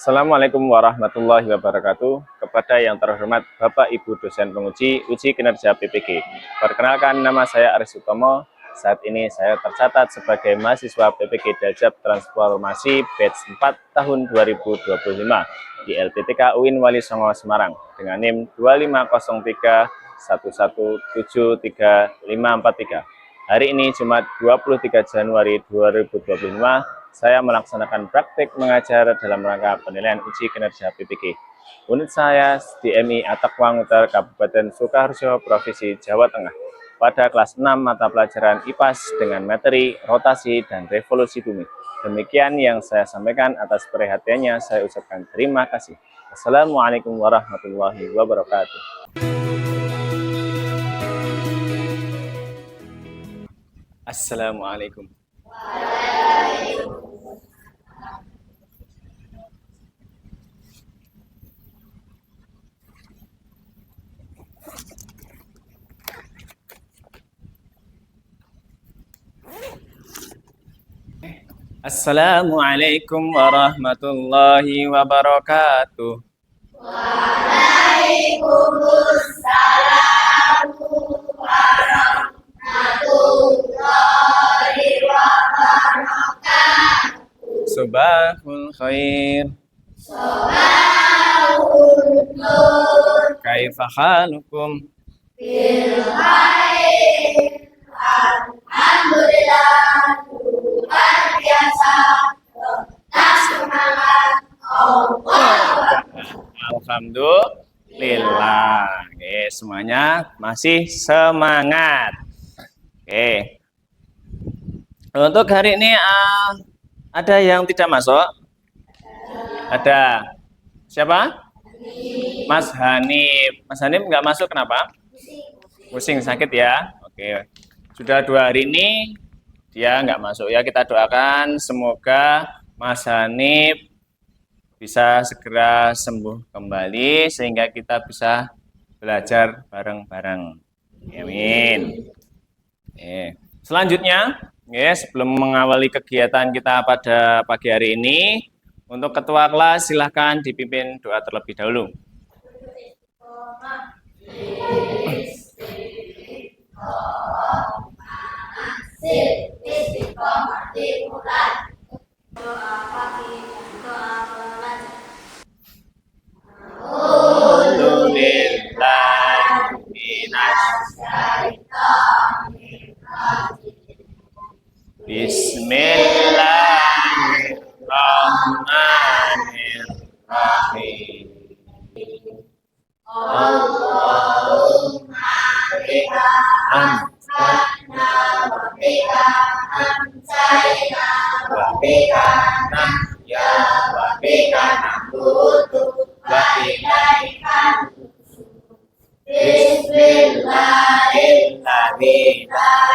Assalamualaikum warahmatullahi wabarakatuh. Kepada yang terhormat Bapak Ibu dosen penguji uji kinerja PPG. Perkenalkan, nama saya Aris Utomo. Saat ini saya tercatat sebagai mahasiswa PPG Daljab Transformasi batch 4 tahun 2025 di LPTK UIN Wali Songo Semarang dengan NIM 25031173543. Hari ini Jumat 23 Januari 2025 saya melaksanakan praktik mengajar dalam rangka penilaian uji kinerja PPG. Unit saya di MI Atakwang Utara Kabupaten Sukoharjo, Provinsi Jawa Tengah. Pada kelas 6 mata pelajaran IPAS dengan materi rotasi dan revolusi bumi. Demikian yang saya sampaikan, atas perhatiannya saya ucapkan terima kasih. Assalamualaikum warahmatullahi wabarakatuh. Assalamualaikum. Assalamualaikum warahmatullahi wabarakatuh. Waalaikumsalam warahmatullahi wabarakatuh. Subahul khair. Sabahun nur. Kaifa halukum? Bil khair. Alhamdulillah. Luar biasa. Tetap semangat. Alhamdulillah. Oke, semuanya masih semangat. Oke. Untuk hari ini ada yang tidak masuk? Ada. Siapa? Mas Hanif. Mas Hanif nggak masuk kenapa? Pusing, sakit ya? Oke. Sudah 2 hari ini dia nggak masuk ya. Kita doakan semoga Mas Hanif bisa segera sembuh kembali sehingga kita bisa belajar bareng-bareng. Amin. Selanjutnya, sebelum mengawali kegiatan kita pada pagi hari ini, untuk ketua kelas silahkan dipimpin doa terlebih dahulu. Bismillahirrahmanirrahim. Allahumma bika amsakna wa bika amsayna wa bika nahya wa bika namutu wa ilaika Bismillahirrahmanirrahim.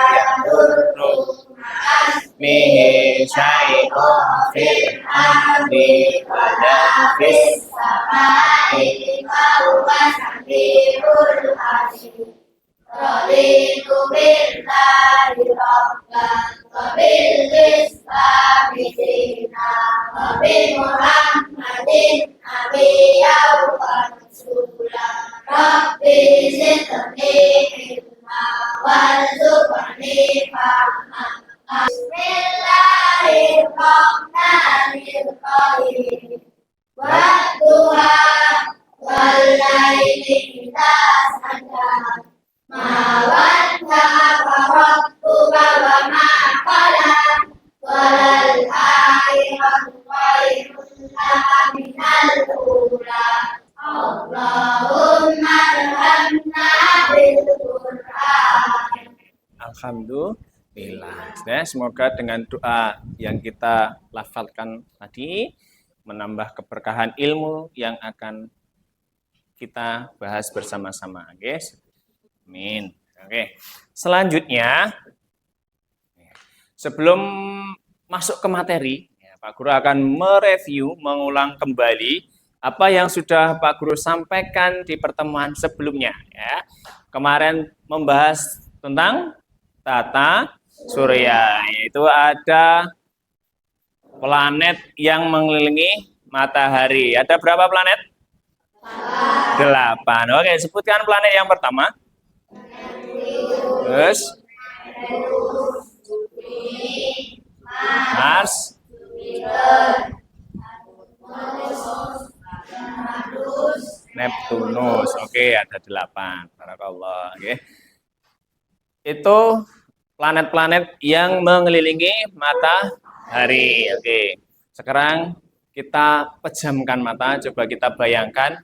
Yadurru ma'asmihi syai'un fil ardi wa la fis samai wa sami'ul alim. Raditu billahi rabban wa bil islami dinan wa bi Muhammadin nabiyyan wa rasulan. Rabbi zidni ilma warzuqni fahma. Bismillahirrahmanirrahim. Wadduha wallaili idza saja. Ma wadda'aka rabbuka wa ma qala. Walal akhiratu khairun laka minal ula. Allahumma arhamna bil Qur'an. Alhamdulillah. Semoga dengan doa yang kita lafalkan tadi menambah keberkahan ilmu yang akan kita bahas bersama-sama, guys. Amin. Oke. Selanjutnya, sebelum masuk ke materi, Pak Guru akan mereview, mengulang kembali apa yang sudah Pak Guru sampaikan di pertemuan sebelumnya. Ya. Kemarin membahas tentang tata surya, yaitu ada planet yang mengelilingi matahari. Ada berapa planet? 8. Oke, sebutkan planet yang pertama. Terus Mars, Neptunus. Oke, ada 8. Barakallah. Oke. Itu planet-planet yang mengelilingi matahari. Oke. Sekarang kita pejamkan mata, coba kita bayangkan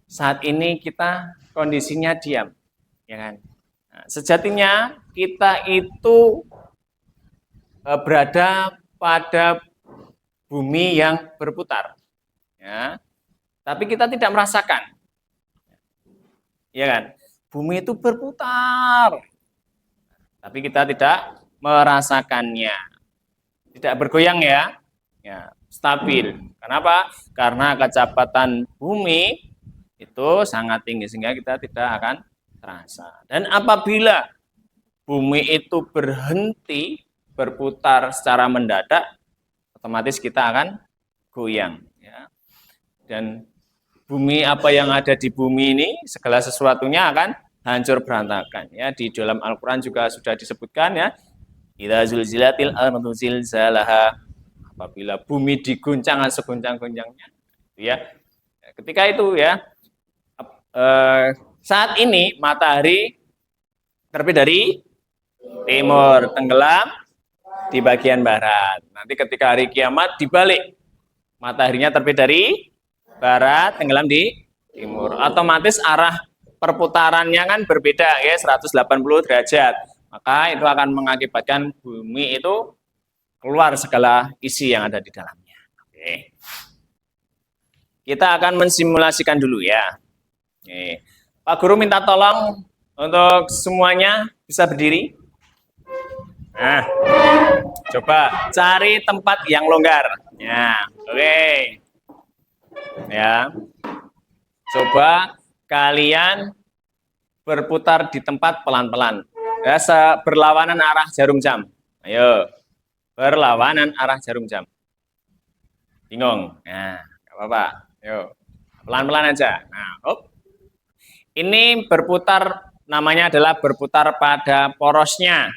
saat ini kita kondisinya diam, ya kan? Nah, sejatinya kita itu berada pada bumi yang berputar, ya. Tapi kita tidak merasakan, ya kan? Bumi itu berputar, tapi kita tidak merasakannya, tidak bergoyang ya, stabil. Kenapa? Karena kecepatan bumi itu sangat tinggi sehingga kita tidak akan terasa. Dan apabila bumi itu berhenti berputar secara mendadak, otomatis kita akan goyang. Ya. Dan bumi, apa yang ada di bumi ini, segala sesuatunya akan hancur berantakan. Ya, di dalam Al-Quran juga sudah disebutkan ya, idza zulzilatil ardu zilzalaha, apabila bumi diguncang seguncang-guncangnya. Ya, ketika itu ya, saat ini matahari terbit dari timur, tenggelam di bagian barat. Nanti ketika hari kiamat dibalik, mataharinya terbit dari barat, tenggelam di timur. Otomatis arah perputarannya kan berbeda ya, 180 derajat. Maka itu akan mengakibatkan bumi itu keluar segala isi yang ada di dalamnya. Oke. Kita akan mensimulasikan dulu ya. Oke. Pak Guru minta tolong untuk semuanya bisa berdiri. Nah, coba cari tempat yang longgar. Ya, oke. Ya, coba kalian berputar di tempat pelan-pelan. Ya, berlawanan arah jarum jam. Ayo, berlawanan arah jarum jam. Bingung? Nah, nggak apa-apa. Ayo, pelan-pelan aja. Nah, hop. Ini berputar, namanya adalah berputar pada porosnya.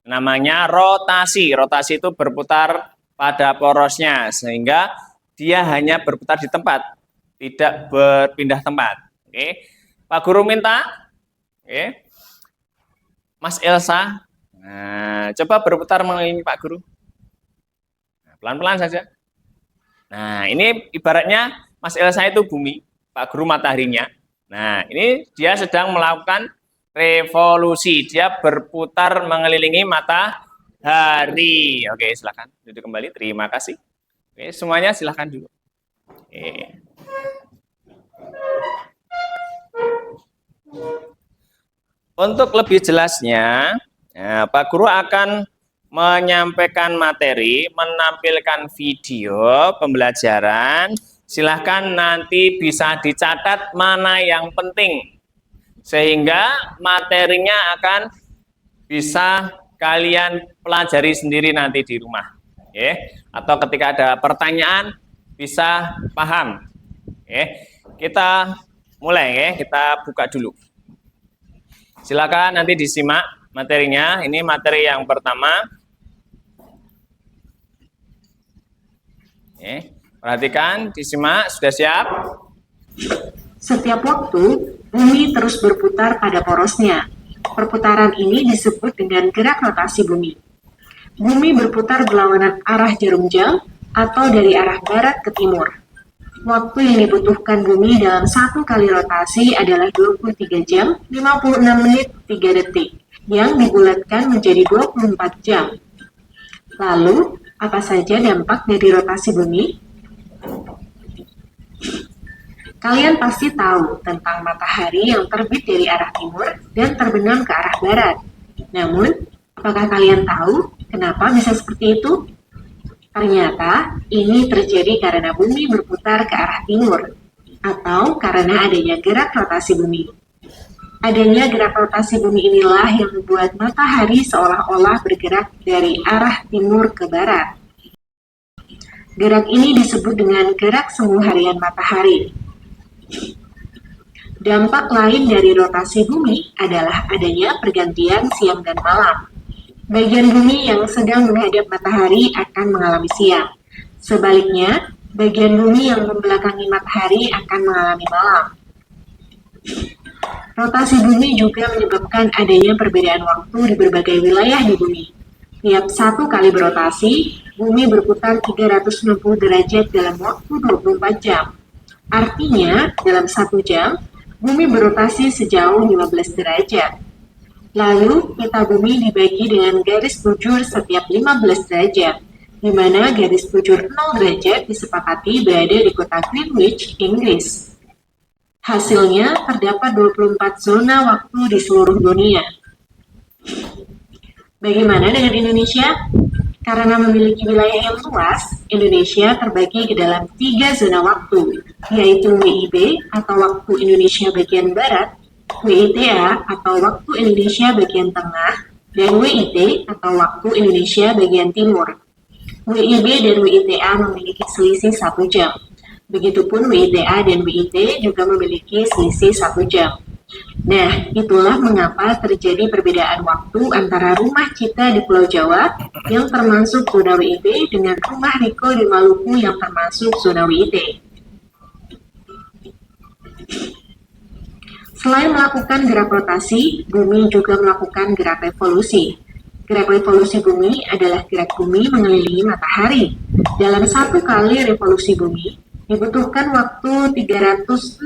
Namanya rotasi. Rotasi itu berputar pada porosnya, sehingga dia hanya berputar di tempat, tidak berpindah tempat. Oke. Pak Guru minta, oke, Mas Elsa, nah, coba berputar mengelilingi Pak Guru. Pelan-pelan saja. Nah, ini ibaratnya Mas Elsa itu bumi, Pak Guru mataharinya. Nah, ini dia sedang melakukan revolusi. Dia berputar mengelilingi matahari. Oke, silakan duduk kembali. Terima kasih. Oke, semuanya silakan duduk. Oke. Untuk lebih jelasnya, Pak Guru akan menyampaikan materi, menampilkan video pembelajaran. Silahkan nanti bisa dicatat mana yang penting, sehingga materinya akan bisa kalian pelajari sendiri nanti di rumah. Atau ketika ada pertanyaan, bisa paham. Kita mulai, kita buka dulu. Silakan nanti disimak materinya. Ini materi yang pertama. Perhatikan, disimak, sudah siap? Setiap waktu, bumi terus berputar pada porosnya. Perputaran ini disebut dengan gerak rotasi bumi. Bumi berputar berlawanan arah jarum jam atau dari arah barat ke timur. Waktu yang dibutuhkan bumi dalam satu kali rotasi adalah 23 jam, 56 menit, 3 detik, yang dibulatkan menjadi 24 jam. Lalu, apa saja dampak dari rotasi bumi? Kalian pasti tahu tentang matahari yang terbit dari arah timur dan terbenam ke arah barat. Namun, apakah kalian tahu kenapa bisa seperti itu? Ternyata ini terjadi karena bumi berputar ke arah timur atau karena adanya gerak rotasi bumi. Adanya gerak rotasi bumi inilah yang membuat matahari seolah-olah bergerak dari arah timur ke barat. Gerak ini disebut dengan gerak semu harian matahari. Dampak lain dari rotasi bumi adalah adanya pergantian siang dan malam. Bagian bumi yang sedang menghadap matahari akan mengalami siang. Sebaliknya, bagian bumi yang membelakangi matahari akan mengalami malam. Rotasi bumi juga menyebabkan adanya perbedaan waktu di berbagai wilayah di bumi. Tiap satu kali berotasi, bumi berputar 360 derajat dalam waktu 24 jam. Artinya, dalam 1 jam, bumi berotasi sejauh 15 derajat. Lalu, pita bumi dibagi dengan garis bujur setiap 15 derajat, di mana garis bujur 0 derajat disepakati berada di kota Greenwich, Inggris. Hasilnya, terdapat 24 zona waktu di seluruh dunia. Bagaimana dengan Indonesia? Karena memiliki wilayah yang luas, Indonesia terbagi ke dalam 3 zona waktu, yaitu WIB atau Waktu Indonesia Bagian Barat, WITA atau Waktu Indonesia Bagian Tengah, dan WIT atau Waktu Indonesia Bagian Timur. WIB dan WITA memiliki selisih 1 jam. Begitupun WITA dan WIT juga memiliki selisih 1 jam. Nah, itulah mengapa terjadi perbedaan waktu antara rumah kita di Pulau Jawa yang termasuk zona WIB dengan rumah Riko di Maluku yang termasuk zona WIT. Selain melakukan gerak rotasi, bumi juga melakukan gerak revolusi. Gerak revolusi bumi adalah gerak bumi mengelilingi matahari. Dalam 1 kali revolusi bumi, dibutuhkan waktu 365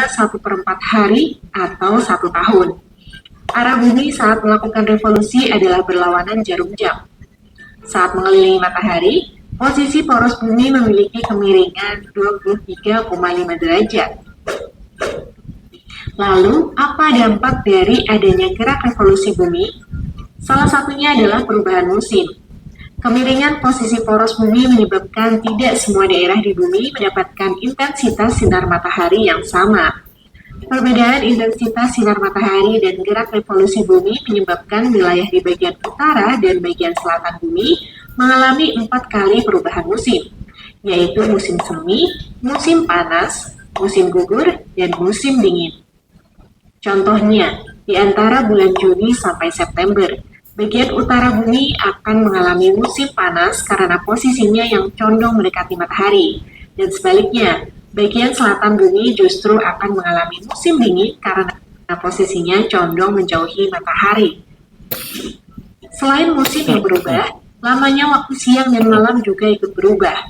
1/4 hari atau 1 tahun. Arah bumi saat melakukan revolusi adalah berlawanan jarum jam. Saat mengelilingi matahari, posisi poros bumi memiliki kemiringan 23,5 derajat. Lalu, apa dampak dari adanya gerak revolusi bumi? Salah satunya adalah perubahan musim. Kemiringan posisi poros bumi menyebabkan tidak semua daerah di bumi mendapatkan intensitas sinar matahari yang sama. Perbedaan intensitas sinar matahari dan gerak revolusi bumi menyebabkan wilayah di bagian utara dan bagian selatan bumi mengalami 4 kali perubahan musim, yaitu musim semi, musim panas, musim gugur, dan musim dingin. Contohnya, di antara bulan Juni sampai September, bagian utara bumi akan mengalami musim panas karena posisinya yang condong mendekati matahari, dan sebaliknya, bagian selatan bumi justru akan mengalami musim dingin karena posisinya condong menjauhi matahari. Selain musim yang berubah, lamanya waktu siang dan malam juga ikut berubah.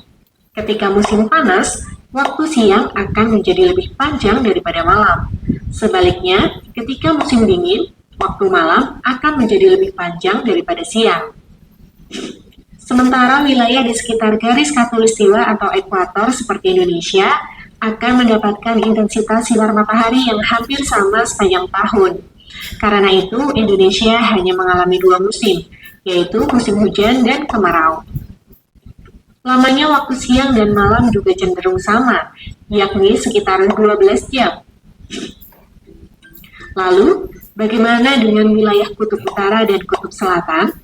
Ketika musim panas, waktu siang akan menjadi lebih panjang daripada malam. Sebaliknya, ketika musim dingin, waktu malam akan menjadi lebih panjang daripada siang. Sementara wilayah di sekitar garis khatulistiwa atau ekuator seperti Indonesia akan mendapatkan intensitas sinar matahari yang hampir sama sepanjang tahun. Karena itu, Indonesia hanya mengalami 2 musim, yaitu musim hujan dan kemarau. Lamanya waktu siang dan malam juga cenderung sama, yakni sekitar 12 jam. Lalu, bagaimana dengan wilayah kutub utara dan kutub selatan?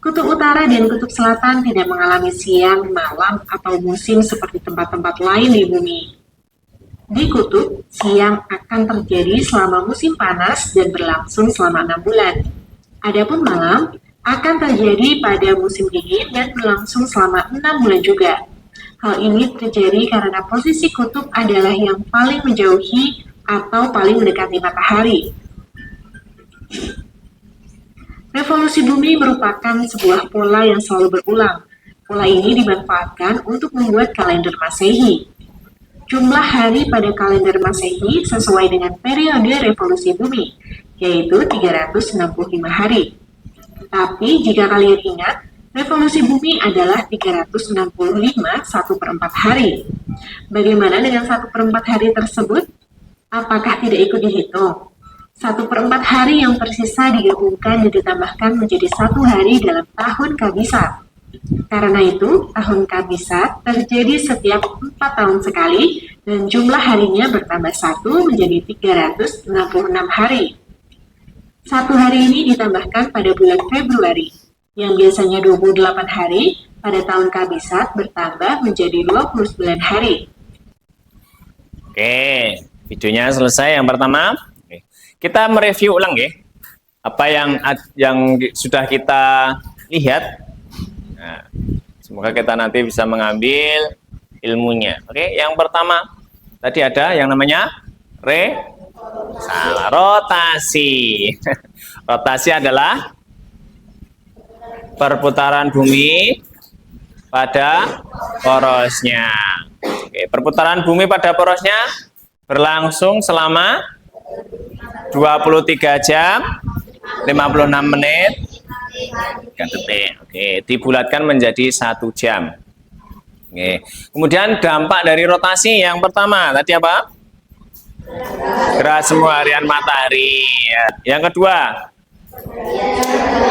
Kutub utara dan kutub selatan tidak mengalami siang, malam, atau musim seperti tempat-tempat lain di bumi. Di kutub, siang akan terjadi selama musim panas dan berlangsung selama 6 bulan. Adapun malam akan terjadi pada musim dingin dan berlangsung selama 6 bulan juga. Hal ini terjadi karena posisi kutub adalah yang paling menjauhi atau paling mendekati matahari. Revolusi bumi merupakan sebuah pola yang selalu berulang. Pola ini dimanfaatkan untuk membuat kalender Masehi. Jumlah hari pada kalender Masehi sesuai dengan periode revolusi bumi, yaitu 365 hari. Tapi jika kalian ingat, revolusi bumi adalah 365 1/4 hari. Bagaimana dengan 1/4 hari tersebut? Apakah tidak ikut dihitung? 1/4 hari yang tersisa digabungkan dan ditambahkan menjadi 1 hari dalam tahun kabisat. Karena itu, tahun kabisat terjadi setiap 4 tahun sekali dan jumlah harinya bertambah 1 menjadi 366 hari. 1 hari ini ditambahkan pada bulan Februari, yang biasanya 28 hari, pada tahun kabisat bertambah menjadi 29 hari. Oke, videonya selesai yang pertama. Oke. Kita mereview ulang ya, apa yang sudah kita lihat. Nah, semoga kita nanti bisa mengambil ilmunya. Oke, yang pertama tadi ada yang namanya rotasi. Rotasi adalah perputaran bumi pada porosnya. Oke, perputaran bumi pada porosnya berlangsung selama 23 jam, 56 menit, 3 detik. Oke, dibulatkan menjadi 1 jam. Oke. Kemudian dampak dari rotasi yang pertama tadi apa? Gerak semua harian matahari. Yang kedua,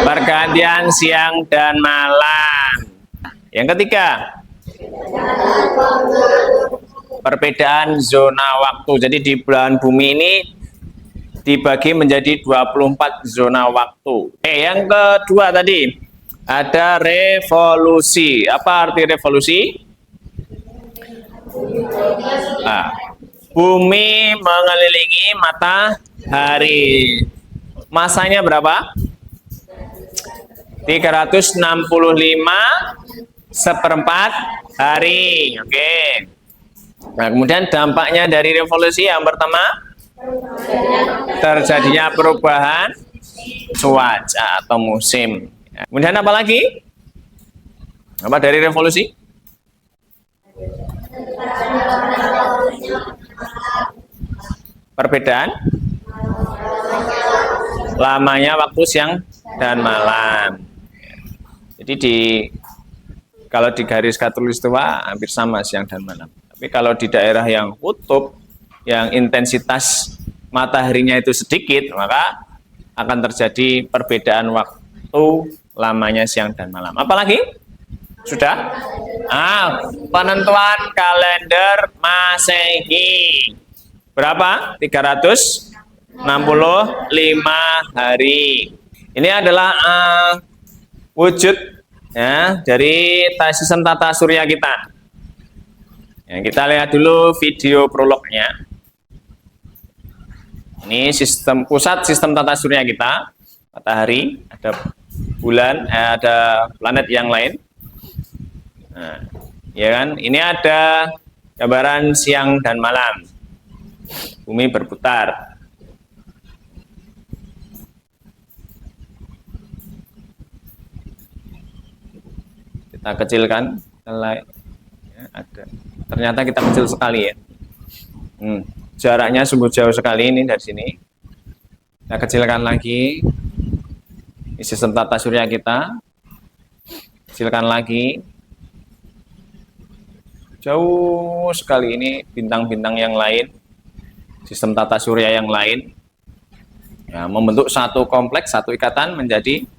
pergantian siang dan malam. Yang ketiga, perbedaan zona waktu. Jadi di belahan bumi ini dibagi menjadi 24 zona waktu. Yang kedua tadi ada revolusi. Apa arti revolusi? Bumi mengelilingi matahari. Masanya berapa? 365 1/4 hari. Oke. Nah, kemudian dampaknya dari revolusi yang pertama, terjadinya perubahan cuaca atau musim. Kemudian apa lagi? Apa dari revolusi? Perbedaan lamanya waktu siang dan malam. Jadi kalau di garis khatulistiwa hampir sama siang dan malam. Tapi kalau di daerah yang kutub, yang intensitas mataharinya itu sedikit, maka akan terjadi perbedaan waktu lamanya siang dan malam. Apalagi? Sudah? Penentuan kalender Masehi. Berapa? 365 hari. Ini adalah wujud ya dari sistem tata surya kita. Ya, kita lihat dulu video prolognya. Ini pusat sistem tata surya kita, matahari, ada bulan, ada planet yang lain. Nah, ya kan? Ini ada gambaran siang dan malam. Bumi berputar. Kita kecilkan, ya, ada. Ternyata kita kecil sekali ya. Jaraknya sungguh jauh sekali ini dari sini. Kita kecilkan lagi. Ini sistem tata surya kita. Kecilkan lagi. Jauh sekali ini bintang-bintang yang lain. Sistem tata surya yang lain. Ya, membentuk satu kompleks, satu ikatan menjadi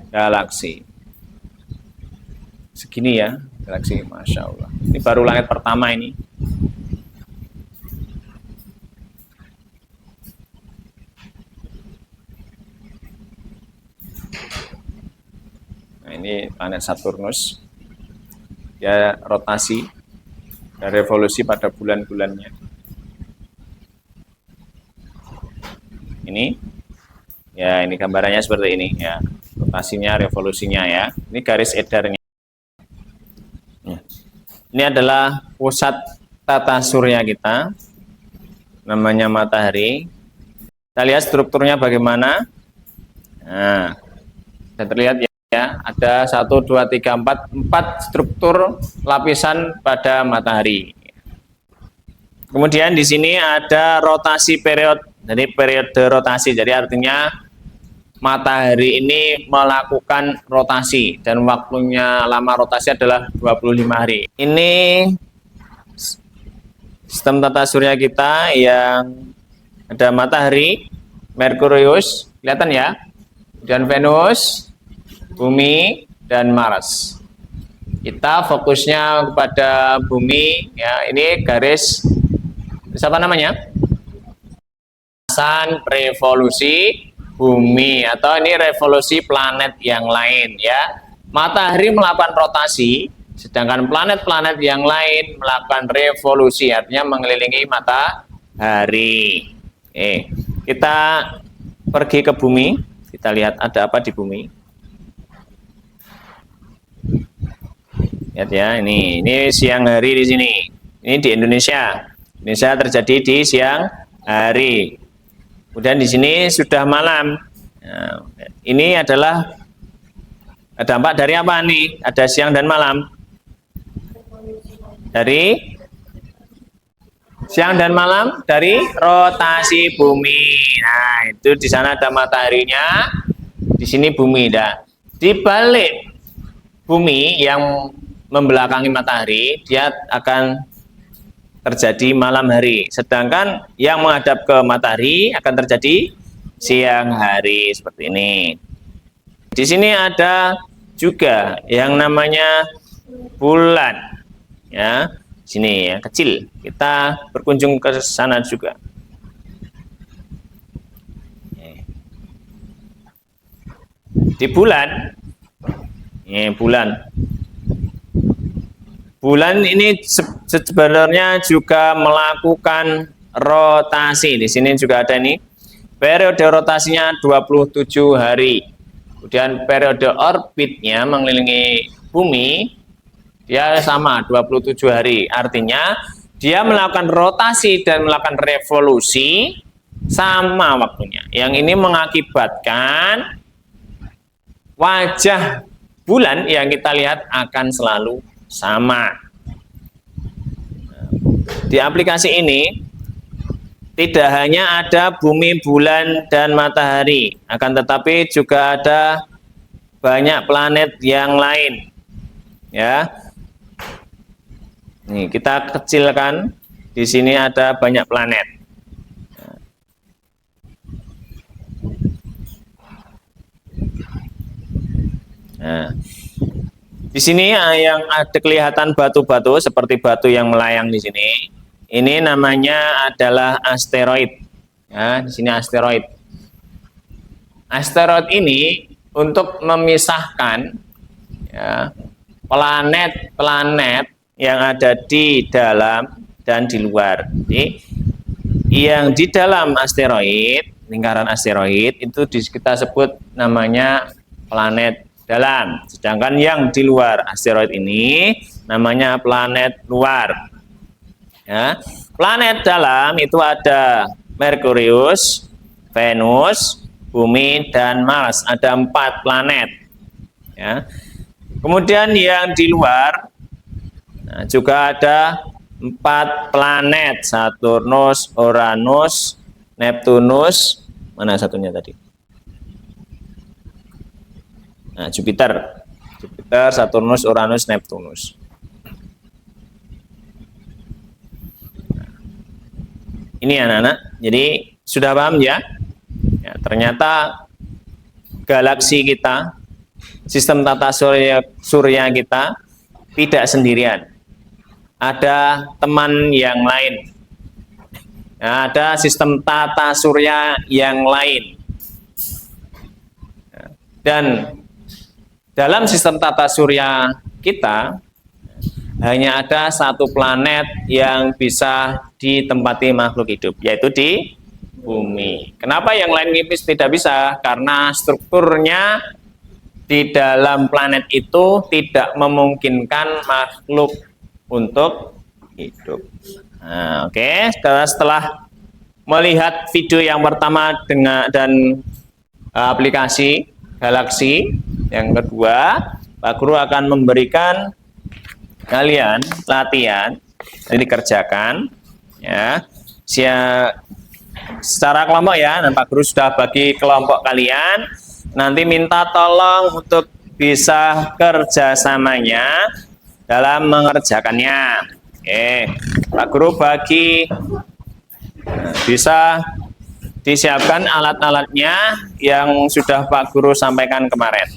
galaksi. Segini ya, galaksi, Masya Allah. Ini baru langit pertama ini. Nah, ini planet Saturnus. Ya, rotasi dan revolusi pada bulan-bulannya. Ini, ya ini gambarannya seperti ini ya, rotasinya, revolusinya ya. Ini garis edarnya. Ini adalah pusat tata surya kita, namanya matahari. Kita lihat strukturnya bagaimana. Nah, bisa terlihat ya, ada 1, 2, 3, 4 struktur lapisan pada matahari. Kemudian di sini ada rotasi periode. Jadi periode rotasi, jadi artinya matahari ini melakukan rotasi dan waktunya lama rotasi adalah 25 hari. Ini sistem tata surya kita yang ada matahari, Merkurius, kelihatan ya, dan Venus, Bumi, dan Mars. Kita fokusnya kepada Bumi, ya. Ini garis, siapa namanya? Revolusi Bumi, atau ini revolusi planet yang lain, ya. Matahari melakukan rotasi, sedangkan planet-planet yang lain melakukan revolusi, artinya mengelilingi matahari. Kita pergi ke Bumi, kita lihat ada apa di Bumi. Lihat ya, ini siang hari di sini. Ini di Indonesia. Indonesia terjadi di siang hari. Kemudian di sini sudah malam. Nah, ini adalah dampak dari apa nih? Ada siang dan malam. Dari siang dan malam dari rotasi bumi. Nah, itu di sana ada mataharinya, di sini bumi. Dan di balik bumi yang membelakangi matahari, dia akan terjadi malam hari. Sedangkan yang menghadap ke matahari akan terjadi siang hari, seperti ini. Di sini ada juga yang namanya bulan, ya. Sini ya, kecil. Kita berkunjung ke sana juga. Di bulan, ini bulan ini sebenarnya juga melakukan rotasi. Di sini juga ada ini. Periode rotasinya 27 hari. Kemudian periode orbitnya mengelilingi bumi, dia sama 27 hari. Artinya dia melakukan rotasi dan melakukan revolusi sama waktunya. Yang ini mengakibatkan wajah bulan yang kita lihat akan selalu sama. Di aplikasi ini tidak hanya ada bumi, bulan, dan matahari, akan tetapi juga ada banyak planet yang lain. Ya, nih kita kecilkan. Di sini ada banyak planet. Nah, di sini yang ada kelihatan batu-batu seperti batu yang melayang di sini. Ini namanya adalah asteroid. Ya, di sini asteroid. Asteroid ini untuk memisahkan, ya, planet-planet yang ada di dalam dan di luar. Jadi, yang di dalam asteroid, lingkaran asteroid itu kita sebut namanya planet dalam. Sedangkan yang di luar asteroid ini namanya planet luar. Ya, planet dalam itu ada Merkurius, Venus, Bumi, dan Mars. Ada 4 planet. Ya. Kemudian yang di luar, nah, juga ada 4 planet: Saturnus, Uranus, Neptunus, mana satunya tadi? Nah, Jupiter, Saturnus, Uranus, Neptunus. Ini anak-anak, jadi sudah paham ya? Ya, ternyata galaksi kita, sistem tata surya kita tidak sendirian. Ada teman yang lain. Ya, ada sistem tata surya yang lain. Dan dalam sistem tata surya kita hanya ada satu planet yang bisa ditempati makhluk hidup, yaitu di bumi. Kenapa yang lain tidak bisa? Karena strukturnya di dalam planet itu tidak memungkinkan makhluk untuk hidup. Nah, oke. Setelah melihat video yang pertama dan aplikasi galaksi, yang kedua, Pak Guru akan memberikan kalian latihan, ini dikerjakan ya, secara kelompok ya. Dan Pak Guru sudah bagi kelompok kalian. Nanti minta tolong untuk bisa kerjasamanya dalam mengerjakannya. Pak Guru bagi, bisa disiapkan alat-alatnya yang sudah Pak Guru sampaikan kemarin.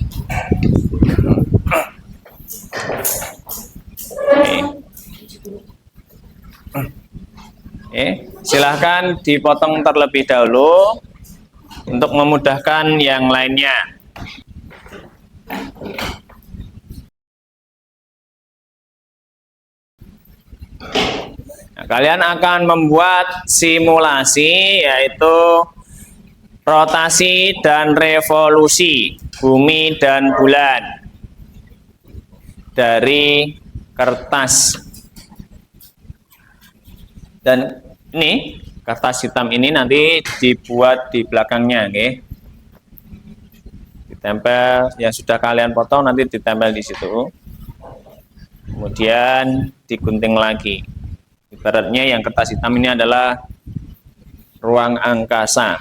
Silahkan dipotong terlebih dahulu untuk memudahkan yang lainnya. Nah, kalian akan membuat simulasi, yaitu rotasi dan revolusi bumi dan bulan dari kertas. Dan ini kertas hitam ini nanti dibuat di belakangnya, oke? Ditempel yang sudah kalian potong, nanti ditempel di situ. Kemudian digunting lagi. Ibaratnya yang kertas hitam ini adalah ruang angkasa.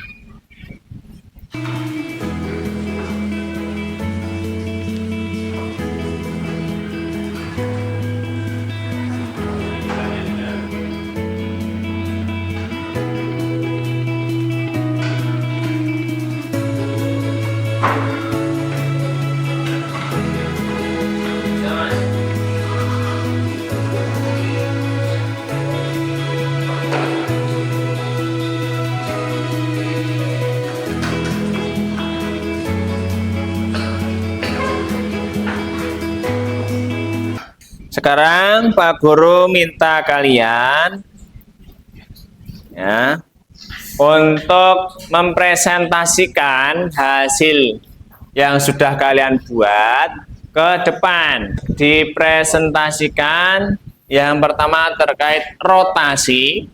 Sekarang Pak Guru minta kalian ya untuk mempresentasikan hasil yang sudah kalian buat ke depan. Dipresentasikan yang pertama terkait rotasi,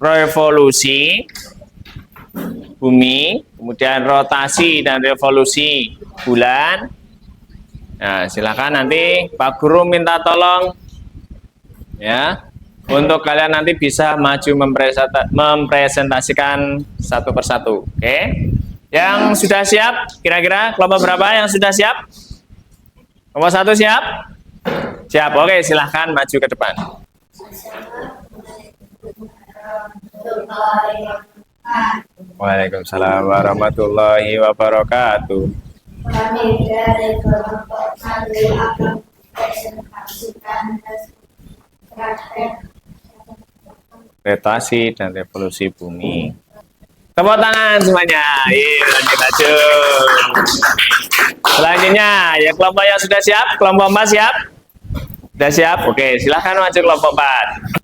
revolusi bumi, kemudian rotasi dan revolusi bulan. Nah, silakan nanti Pak Guru minta tolong ya untuk kalian nanti bisa maju mempresentasikan satu persatu. Oke. Yang sudah siap, kira-kira kelompok berapa yang sudah siap? Kelompok 1 siap? Siap. Oke, silahkan maju ke depan. Waalaikumsalam warahmatullahi wabarakatuh. Kami dari kelompok 1 akan presentasikan praktek Rotasi dan revolusi bumi. Tepuk tangan semuanya. Lanjut maju. Selanjutnya, ya kelompok yang sudah siap, kelompok 4 siap? Sudah siap? Oke, silahkan maju kelompok 4.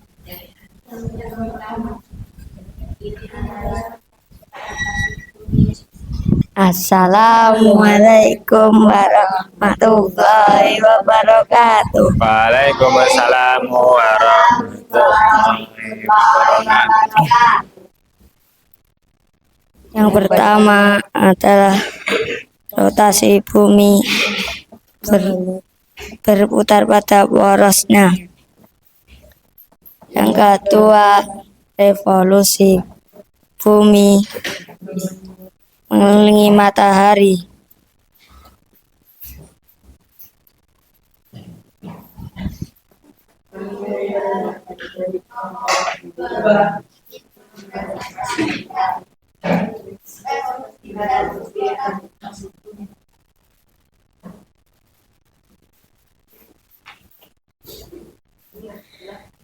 Assalamualaikum warahmatullahi wabarakatuh. Waalaikumsalam warahmatullahi wabarakatuh. Yang pertama adalah rotasi bumi berputar pada porosnya. Yang kedua, revolusi bumi mengelilingi matahari.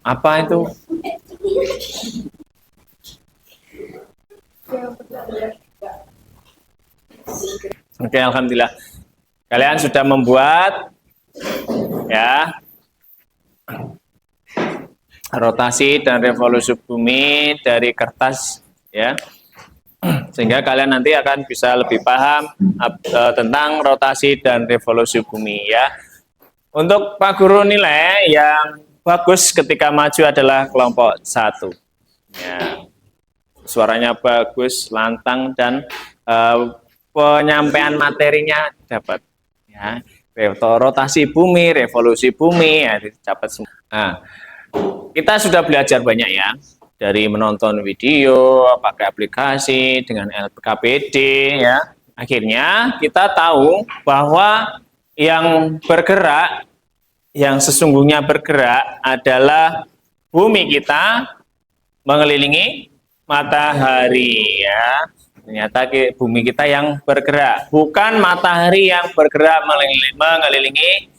Apa itu? Oke, alhamdulillah. Kalian sudah membuat ya rotasi dan revolusi bumi dari kertas ya. Sehingga kalian nanti akan bisa lebih paham tentang rotasi dan revolusi bumi ya. Untuk Pak Guru nilai yang bagus ketika maju adalah kelompok 1. Ya. Suaranya bagus, lantang dan penyampaian materinya dapat ya. Rotasi bumi, revolusi bumi ya dapat semua. Nah, kita sudah belajar banyak ya, dari menonton video, pakai aplikasi dengan LKPD ya. Akhirnya kita tahu bahwa yang bergerak yang sesungguhnya bergerak adalah bumi kita mengelilingi matahari ya. Ternyata bumi kita yang bergerak, bukan matahari yang bergerak mengelilingi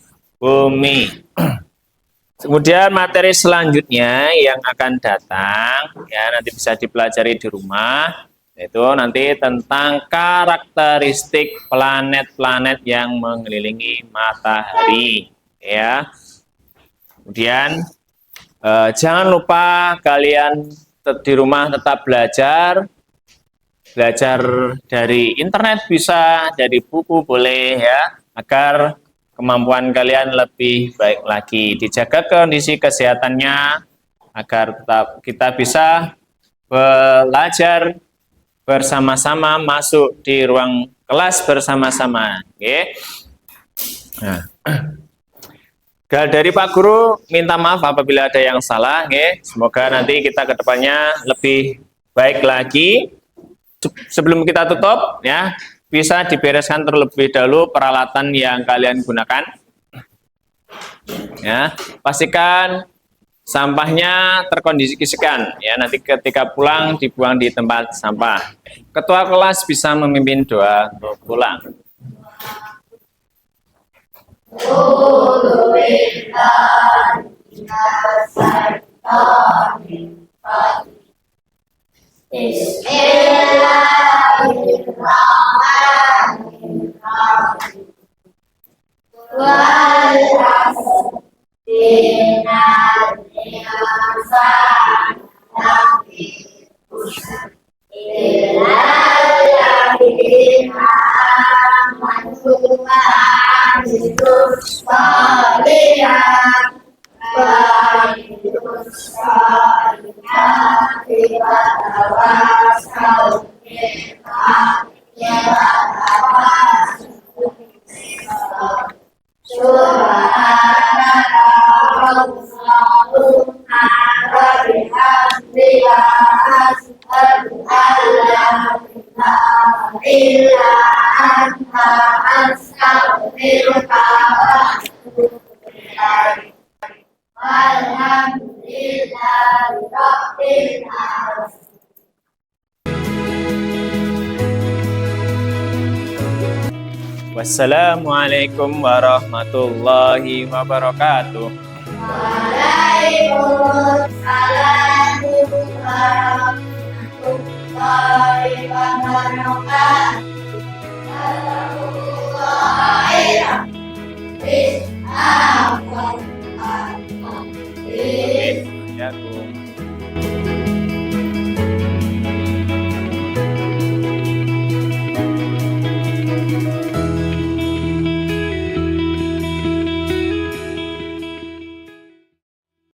bumi. Kemudian materi selanjutnya yang akan datang ya nanti bisa dipelajari di rumah, yaitu nanti tentang karakteristik planet-planet yang mengelilingi matahari ya. Kemudian jangan lupa kalian di rumah tetap belajar dari internet bisa, dari buku boleh ya, agar kemampuan kalian lebih baik lagi. Dijaga kondisi kesehatannya agar tetap kita bisa belajar bersama-sama, masuk di ruang kelas bersama-sama. Oke. Nah. Dari Pak Guru minta maaf apabila ada yang salah. Semoga nanti kita ke depannya lebih baik lagi. Sebelum kita tutup ya, bisa dibereskan terlebih dahulu peralatan yang kalian gunakan. Ya, pastikan sampahnya terkondisikan ya, nanti ketika pulang dibuang di tempat sampah. Ketua kelas bisa memimpin doa untuk pulang. Wassalamualaikum warahmatullahi wabarakatuh. Waalaikumsalam warahmatullahi wabarakatuh. Assalamualaikum.